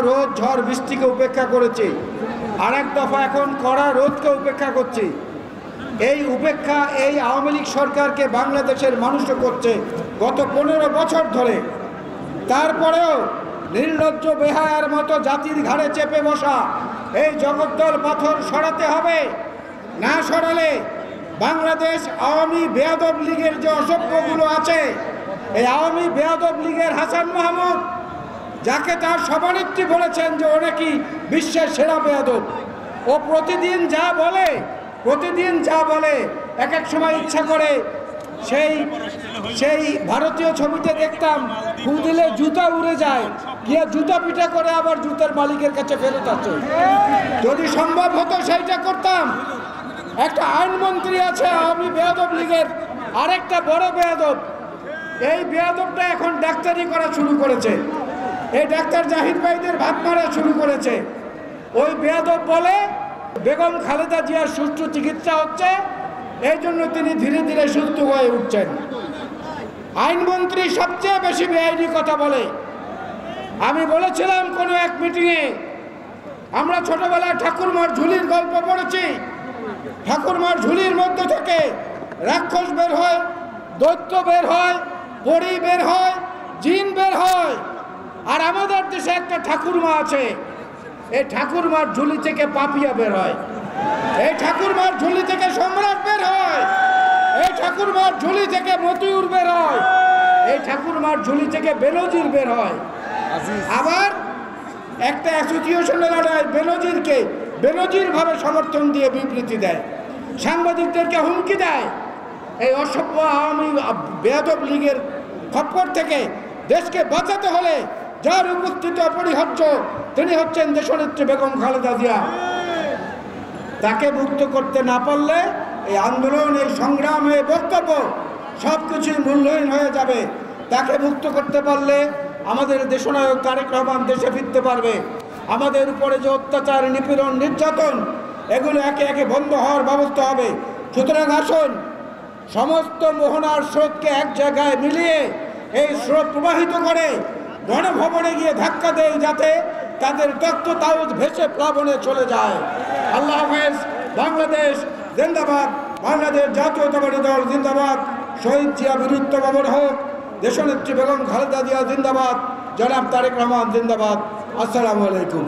রোদ ঝড় বৃষ্টিকে উপেক্ষা করেছি, আরেক দফা এখন কড়া রোদকে উপেক্ষা করছি। এই উপেক্ষা এই আওয়ামী লীগ সরকারকে বাংলাদেশের মানুষও করছে গত 15 বছর ধরে। তারপরেও নির্লজ্জ বেহায়ার মতো জাতির ঘাড়ে চেপে বসা এই জগদ্দল পাথর সরাতে হবে। না সরালে বাংলাদেশ আওয়ামী বেয়াদব লীগের যে অসভ্যগুলো আছে, এই আওয়ামী বেয়াদব লীগের হাসান মাহমুদ, যাকে তার সভানেত্রী বলেছেন যে ও নাকি বিশ্বের সেরা বেয়াদব, ও প্রতিদিন যা বলে এক এক সময় ইচ্ছা করে সেই ভারতীয় ছবিতে দেখতাম ফু দিলে জুতা উড়ে যায়, গিয়ে জুতা পিটা করে আবার জুতার মালিকের কাছে ফেরত আসে। যদি সম্ভব হতো সেইটা করতাম। একটা আইনমন্ত্রী আছে আওয়ামী বেয়াদব লীগের, আরেকটা বড় বেয়াদব। এই বেয়াদবটা এখন ডাক্তারি করা শুরু করেছে, এই ডাক্তার জাহিদ ভাইদের ভাত মারা শুরু করেছে। ওই বেয়াদব বলে বেগম খালেদা জিয়ার সুষ্ঠু চিকিৎসা হচ্ছে, এই জন্য তিনি ধীরে ধীরে সুস্থ হয়ে উঠছেন। আইনমন্ত্রী সবচেয়ে বেশি বেআইনি কথা বলে। আমি বলেছিলাম কোনো এক মিটিংয়ে, আমরা ছোটবেলায় ঠাকুরমার ঝুলির গল্প পড়েছি। ঠাকুরমার ঝুলির মধ্যে থেকে রাক্ষস বের হয়, দৈত্য বের হয়, পরী বের হয়, জিন বের হয়। আর আমাদের দেশে একটা ঠাকুরমা আছে, এই ঠাকুরমার ঝুলি থেকে পাপিয়া বের হয়, এই ঠাকুরমার ঝুলি থেকে সম্রাট বের হয়, এই ঠাকুরমার ঝুলি থেকে মতিউর বের হয়, এই ঠাকুরমার ঝুলি থেকে বেনজির বের হয়। আবার একটা অ্যাসোসিয়েশনের বেনজির ভাবে সমর্থন দিয়ে বিবৃতি দেয়, সাংবাদিকদেরকে হুমকি দেয়। এই অসভ্য আওয়ামী বেয়াদব লীগের খপ্পর থেকে দেশকে বাঁচাতে হলে যার উপস্থিতি অপরিহার্য, তিনি হচ্ছেন দেশনেত্রী বেগম খালেদা জিয়া। তাকে মুক্ত করতে না পারলে এই আন্দোলন, এই সংগ্রাম, এই বক্তব্য সবকিছুই মূল্যহীন হয়ে যাবে। তাকে মুক্ত করতে পারলে আমাদের দেশনায়ক তারেক রহমান দেশে ফিরতে পারবে। আমাদের উপরে যে অত্যাচার, নিপীড়ন, নির্যাতন, এগুলো একে একে বন্ধ হওয়ার ব্যবস্থা হবে। সুতরাং আসুন, সমস্ত মোহনার স্রোতকে এক জায়গায় মিলিয়ে এই স্রোত প্রবাহিত করে গণভবনে গিয়ে ধাক্কা দেয়, যাতে তাদের তথ্য তাউজ ভেসে প্লাবনে চলে যায়। আল্লাহ হাফেজ। বাংলাদেশ জিন্দাবাদ, বাংলাদেশ জাতীয়তাবাদী দল জিন্দাবাদ, শহীদ জিয়া বীরত্ব অমর হোক, দেশনেত্রী বেগম খালেদা জিয়া জিন্দাবাদ, জনাব তারেক রহমান জিন্দাবাদ। আসসালামু আলাইকুম।